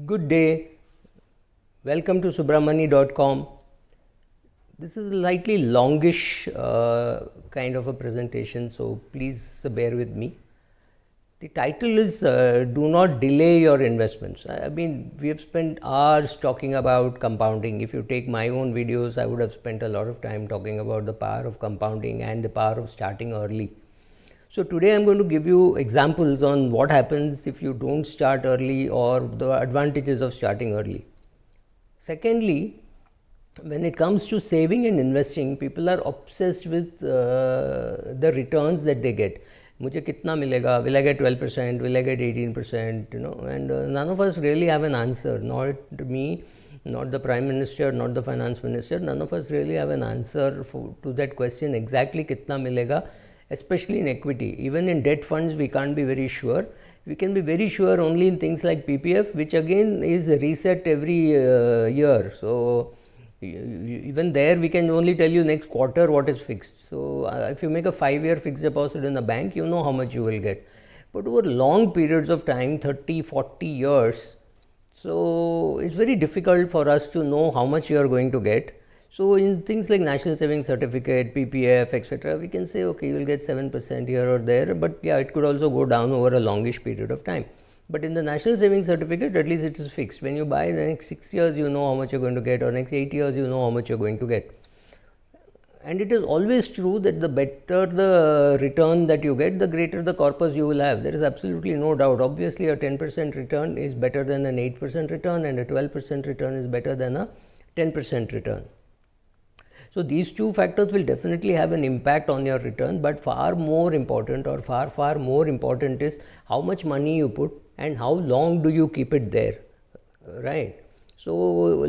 Good day. Welcome to subramani.com. This is a slightly longish kind of a presentation, so please bear with me. The title is Do Not Delay Your Investments. I mean, we have spent hours talking about compounding. If you take my own videos, I would have spent a lot of time talking about the power of compounding and the power of starting early. So today I'm going to give you examples on what happens if you don't start early or the advantages of starting early. Secondly, when it comes to saving and investing, people are obsessed with the returns that they get. मुझे कितना मिलेगा? Will I get 12%? Will I get 18%? And none of us really have an answer. Not me, not the Prime Minister, not the Finance Minister. None of us really have an answer to that question. Exactly कितना मिलेगा? Especially in equity. Even in debt funds, we can't be very sure. We can be very sure only in things like PPF, which again is reset every year. So even there, we can only tell you next quarter what is fixed. So if you make a 5-year fixed deposit in a bank, you know how much you will get. But over long periods of time, 30, 40 years, so it's very difficult for us to know how much you are going to get. So in things like National Savings Certificate, PPF, etc., we can say, okay, you will get 7% here or there, but yeah, it could also go down over a longish period of time. But in the National Savings Certificate, at least it is fixed. When you buy the next 6 years, you know how much you're going to get, or next 8 years, you know how much you're going to get. And it is always true that the better the return that you get, the greater the corpus you will have. There is absolutely no doubt. Obviously, a 10% return is better than an 8% return, and a 12% return is better than a 10% return. So these two factors will definitely have an impact on your return, but far more important is how much money you put and how long do you keep it there, right? So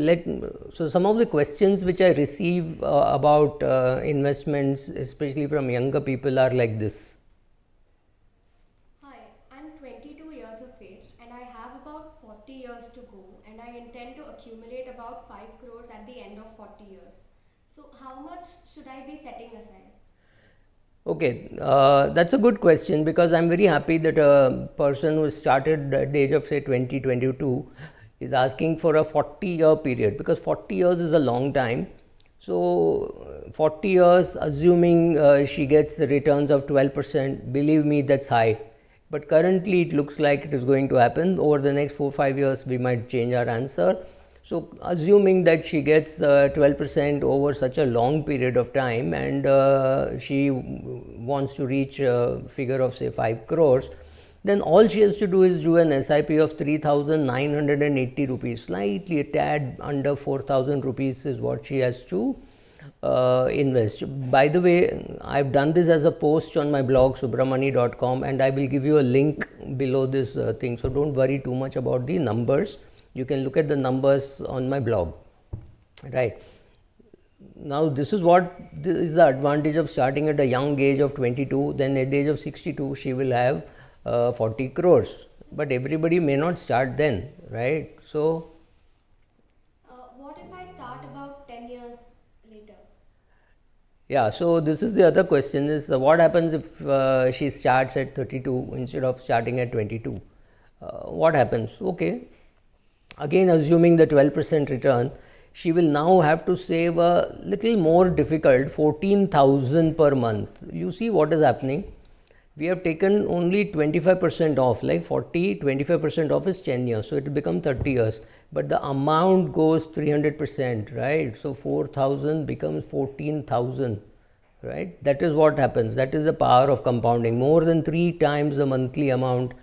some of the questions which I receive about investments, especially from younger people, are like this. Hi, I'm 22 years of age and I have about 40 years to go, and I intend to accumulate about 5 crores at the end of 40 years. So how much should I be setting aside? Okay, that's a good question, because I'm very happy that a person who started at the age of say 20, 22 is asking for a 40-year period, because 40 years is a long time. So 40 years, assuming she gets the returns of 12%, believe me, that's high. But currently it looks like it is going to happen. Over the next 4-5 years, we might change our answer. So assuming that she gets 12% over such a long period of time, and she wants to reach a figure of say 5 crores, then all she has to do is do an SIP of 3,980 rupees, slightly a tad under 4,000 rupees is what she has to invest. By the way, I've done this as a post on my blog subramani.com, and I will give you a link below this thing. So don't worry too much about the numbers. You can look at the numbers on my blog, right? Now this is the advantage of starting at a young age of 22. Then at the age of 62 she will have 40 crores, but everybody may not start then, right? So What if I start about 10 years later? yeah, so this is the other question, is what happens if she starts at 32 instead of starting at 22? What happens? Okay, again, assuming the 12% return, she will now have to save a little more difficult 14,000 per month. You see what is happening? We have taken only 25% off, like 40, 25% off is 10 years, so it will become 30 years. But the amount goes 300%, right? So 4,000 becomes 14,000, right? That is what happens. That is the power of compounding. More than 3 times the monthly amount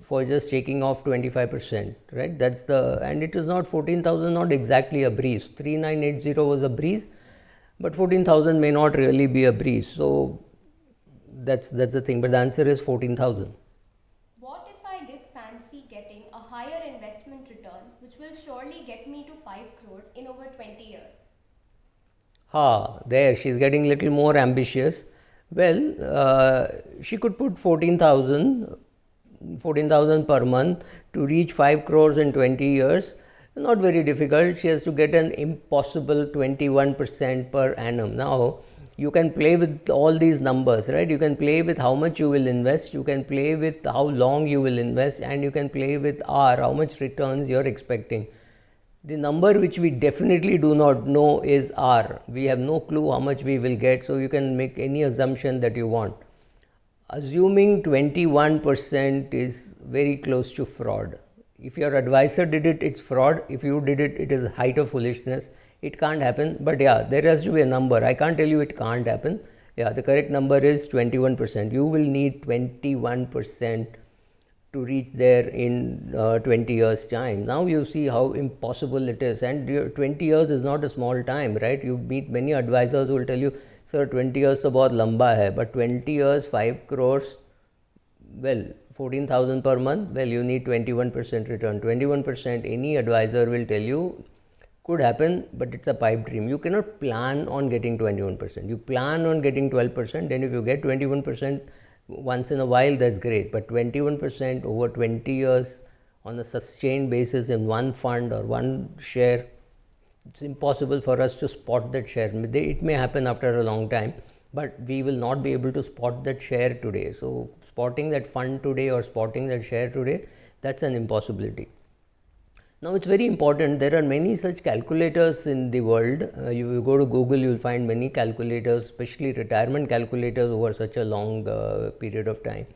for just taking off 25%, right? And it is not 14,000, not exactly a breeze. 3,980 was a breeze, but 14,000 may not really be a breeze. So that's the thing, but the answer is 14,000. What if I did fancy getting a higher investment return, which will surely get me to 5 crores in over 20 years? There she's getting a little more ambitious. Well, she could put 14,000 per month to reach 5 crores in 20 years. Not very difficult. She has to get an impossible 21% per annum. Now you can play with all these numbers, right? You can play with how much you will invest, you can play with how long you will invest, and you can play with R, how much returns you're expecting. The number which we definitely do not know is R. We have no clue how much we will get, so you can make any assumption that you want. Assuming 21% is very close to fraud. If your advisor did it, it's fraud. If you did it, it is height of foolishness. It can't happen. But yeah, there has to be a number. I can't tell you it can't happen. Yeah, the correct number is 21%. You will need 21% to reach there in 20 years time. Now you see how impossible it is, and 20 years is not a small time, right? You meet many advisors who will tell you, sir, 20 years तो बहुत लंबा है, but 20 years 5 crores, well, 14,000 per month, well, you need 21% return. 21%, any advisor will tell you, could happen, but it's a pipe dream. You cannot plan on getting 21%. You plan on getting 12%, then if you get 21% once in a while, that's great. But 21% over 20 years on a sustained basis in one fund or one share, it's impossible for us to spot that share. It may happen after a long time, but we will not be able to spot that share today. So spotting that fund today or spotting that share today, that's an impossibility. Now it's very important, there are many such calculators in the world. You go to Google, you will find many calculators, especially retirement calculators over such a long period of time.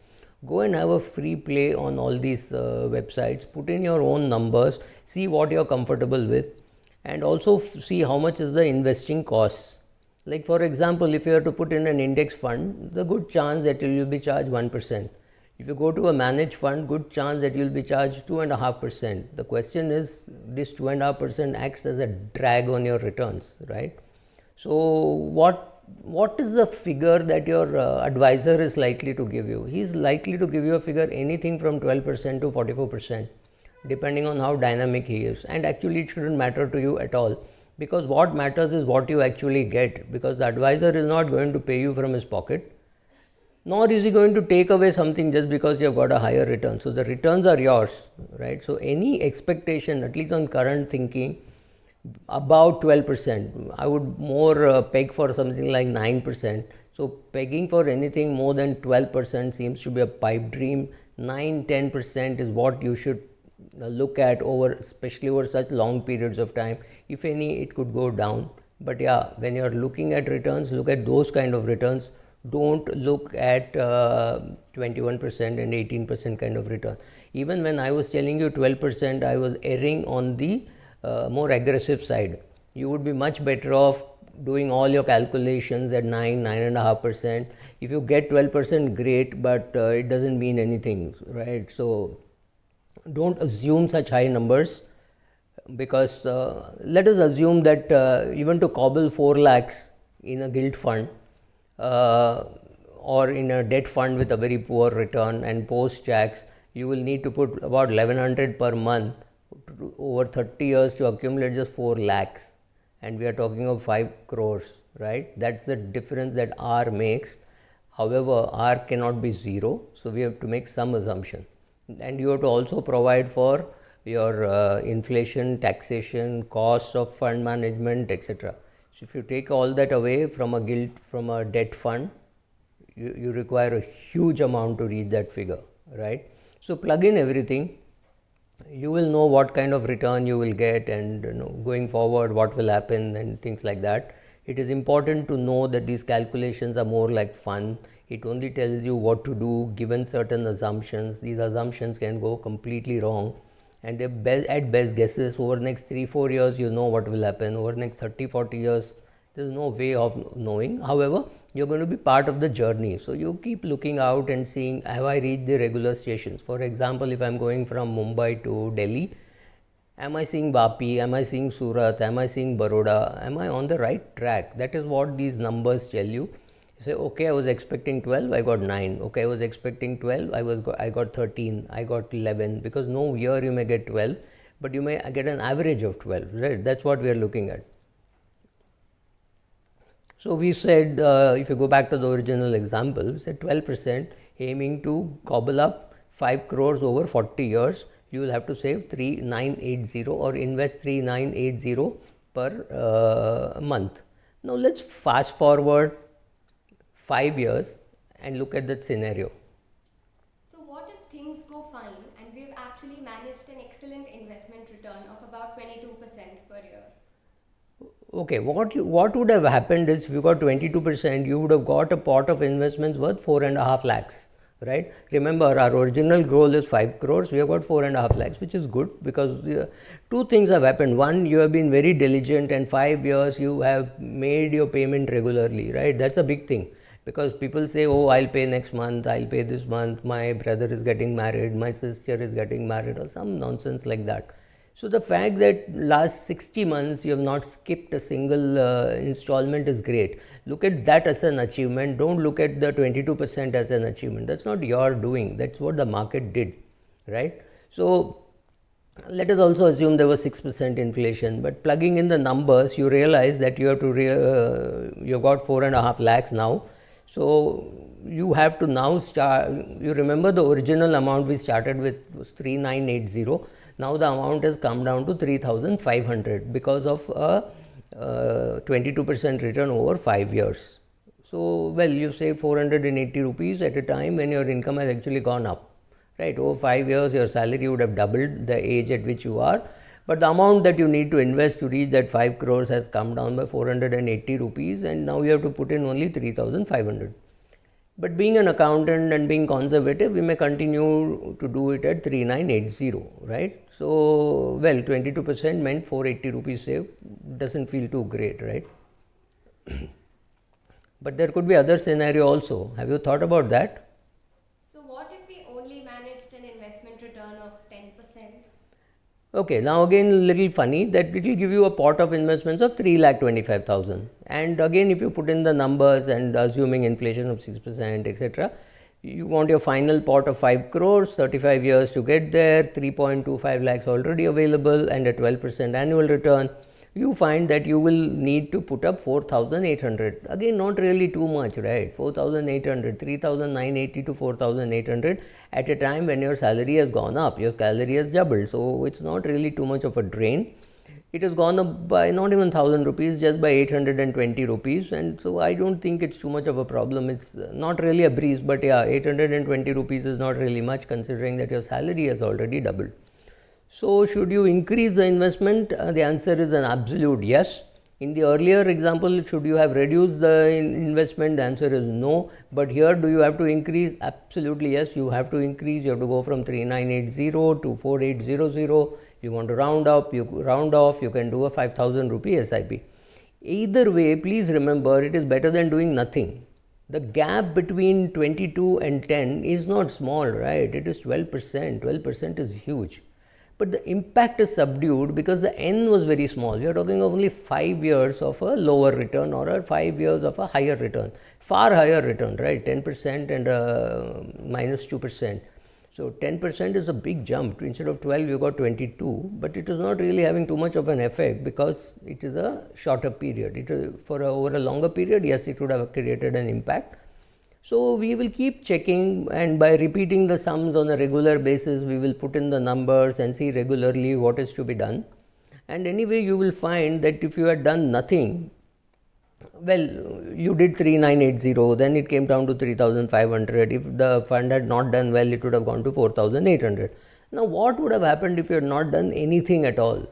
Go and have a free play on all these websites, put in your own numbers, see what you're comfortable with, and also see how much is the investing costs. Like for example, if you have to put in an index fund, there's a good chance that you will be charged 1%. If you go to a managed fund, good chance that you will be charged 2.5%. The question is, this 2.5% acts as a drag on your returns, right? So what is the figure that your advisor is likely to give you? He is likely to give you a figure anything from 12% to 44%, depending on how dynamic he is. And actually it shouldn't matter to you at all, because what matters is what you actually get, because the advisor is not going to pay you from his pocket, nor is he going to take away something just because you have got a higher return. So the returns are yours, right? So any expectation, at least on current thinking, about 12%, I would more peg for something like 9%. So pegging for anything more than 12% seems to be a pipe dream. 9-10% is what you should look at over, especially over such long periods of time. If any, it could go down. But yeah, when you're looking at returns, look at those kind of returns. Don't look at 21% and 18% kind of return. Even when I was telling you 12%, I was erring on the more aggressive side. You would be much better off doing all your calculations at 9.5%. If you get 12%, great, but it doesn't mean anything, right? So don't assume such high numbers, because let us assume that even to cobble 4 lakhs in a gilt fund, or in a debt fund with a very poor return and post tax, you will need to put about 1100 per month over 30 years to accumulate just 4 lakhs, and we are talking of 5 crores, right? That's the difference that R makes. However, R cannot be zero, so we have to make some assumption, and you have to also provide for your inflation, taxation, costs of fund management, etc. So if you take all that away from a debt fund, you require a huge amount to reach that figure, right? So plug in everything, you will know what kind of return you will get, and going forward what will happen and things like that. It is important to know that these calculations are more like fun. It only tells you what to do given certain assumptions. These assumptions can go completely wrong, and they're at best guesses. Over the next 3-4 years, you know what will happen. Over the next 30-40 years, there's no way of knowing. However, you're going to be part of the journey, so you keep looking out and seeing, have I reached the regular stations? For example, if I'm going from Mumbai to Delhi, am I seeing Vapi? Am I seeing Surat? Am I seeing Baroda? Am I on the right track? That is what these numbers tell you. You say, okay, I was expecting 12, I got 9. Okay, I was expecting 12, I got 13, I got 11. Because no year you may get 12, but you may get an average of 12, right? That's what we are looking at. So we said, if you go back to the original example, we said 12%, aiming to cobble up 5 crores over 40 years. You will have to save 3980 or invest 3980 per month. Now let's fast forward 5 years and look at that scenario. So what if things go fine and we've actually managed an excellent investment return of about 22% per year? Okay, what would have happened is if you got 22%, you would have got a pot of investments worth 4.5 lakhs, right? Remember, our original goal is 5 crores. We have got 4.5 lakhs, which is good because two things have happened. One, you have been very diligent, and 5 years you have made your payment regularly, right? That's a big thing because people say, oh, I'll pay next month, I'll pay this month, my brother is getting married, my sister is getting married, or some nonsense like that. So the fact that last 60 months you have not skipped a single installment is great. Look at that as an achievement. Don't look at the 22% as an achievement. That's not your doing. That's what the market did, right? So let us also assume there was 6% inflation, but plugging in the numbers, you realize that you have to you got 4.5 lakhs now. So you have to now start. You remember the original amount we started with was 3980. Now the amount has come down to 3,500 because of a 22% return over 5 years. So, well, you save 480 rupees at a time when your income has actually gone up, right? Over 5 years, your salary would have doubled the age at which you are. But the amount that you need to invest to reach that 5 crores has come down by 480 rupees, and now you have to put in only 3,500. But being an accountant and being conservative, we may continue to do it at 3980, right? So, well, 22% meant 480 rupees saved. Doesn't feel too great, right? But there could be other scenario also. Have you thought about that? So what if we only managed an investment return of 10%? Okay, now again a little funny that it will give you a pot of investments of 3,25,000, and again if you put in the numbers and assuming inflation of 6% etc., you want your final pot of 5 crores, 35 years to get there, 3.25 lakhs already available and a 12% annual return. You find that you will need to put up 4,800. Again, not really too much, right? 4,800, 3,980 to 4,800 at a time when your salary has gone up, your salary has doubled. So it's not really too much of a drain. It has gone up by not even 1,000 rupees, just by 820 rupees. And so I don't think it's too much of a problem. It's not really a breeze, but yeah, 820 rupees is not really much considering that your salary has already doubled. So, should you increase the investment? The answer is an absolute yes. In the earlier example, should you have reduced the investment? The answer is no. But here, do you have to increase? Absolutely yes. You have to increase. You have to go from 3980 to 4800. You want to round up, you round off. You can do a 5,000 rupee SIP. Either way, please remember it is better than doing nothing. The gap between 22 and 10 is not small, right? It is 12%. 12% is huge. But the impact is subdued because the N was very small. We are talking of only 5 years of a lower return or 5 years of a higher return, far higher return, right? 10% and minus 2%. So 10% is a big jump. Instead of 12, you got 22, but it is not really having too much of an effect because it is a shorter period. Over a longer period, yes, it would have created an impact. So we will keep checking, and by repeating the sums on a regular basis, we will put in the numbers and see regularly what is to be done. And anyway, you will find that if you had done nothing, well, you did 3980, then it came down to 3,500. If the fund had not done well, it would have gone to 4,800. Now, what would have happened if you had not done anything at all?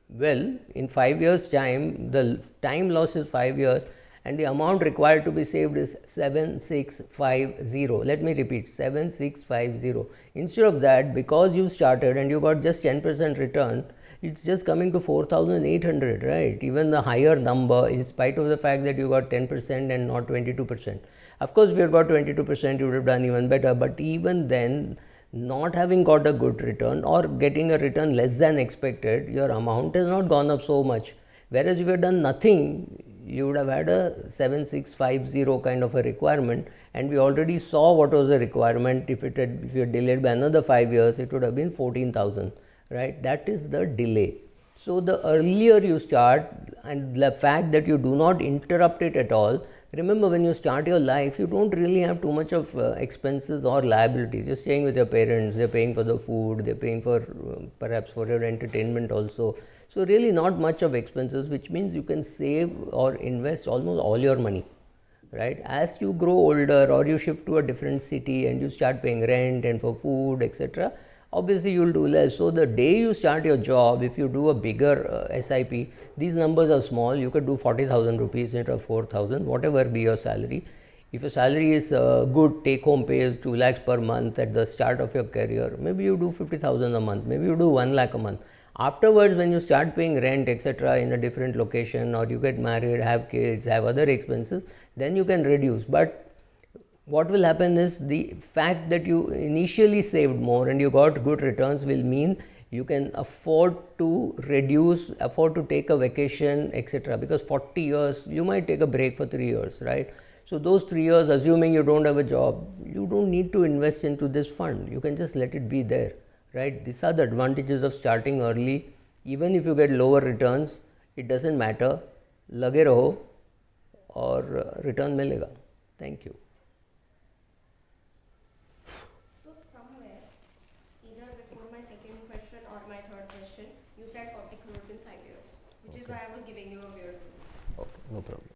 Well, in 5 years' time, the time loss is 5 years, and the amount required to be saved is 7650. Let me repeat, 7650. Instead of that, because you started and you got just 10% return, it's just coming to 4,800, right? Even the higher number, in spite of the fact that you got 10% and not 22%. Of course, if you had got 22%, you would have done even better, but even then, not having got a good return or getting a return less than expected, your amount has not gone up so much. Whereas if you had done nothing, you would have had a 7650 kind of a requirement, and we already saw what was the requirement. If you had delayed by another 5 years, it would have been 14,000, right? That is the delay. So the earlier you start, and the fact that you do not interrupt it at all. Remember, when you start your life, you don't really have too much of expenses or liabilities. You're staying with your parents, they're paying for the food, they're paying for perhaps for your entertainment also. So really not much of expenses, which means you can save or invest almost all your money, right? As you grow older or you shift to a different city and you start paying rent and for food, etc., obviously you'll do less. So the day you start your job, if you do a bigger SIP, these numbers are small. You could do 40,000 rupees instead of 4,000, whatever be your salary. If your salary is good, take home pay is 2 lakhs per month at the start of your career, maybe you do 50,000 a month, maybe you do 1 lakh a month. Afterwards, when you start paying rent, etc., in a different location, or you get married, have kids, have other expenses, then you can reduce. But what will happen is the fact that you initially saved more and you got good returns will mean you can afford to reduce, afford to take a vacation, etc. Because 40 years, you might take a break for 3 years, right? So those 3 years, assuming you don't have a job, you don't need to invest into this fund. You can just let it be there, right? These are the advantages of starting early. Even if you get lower returns, it doesn't matter. लगे रहो और return मिलेगा. Thank you. So somewhere, either before my second question or my third question, you said 40 crores in 5 years, which is why I was giving you a weird. Okay, no problem.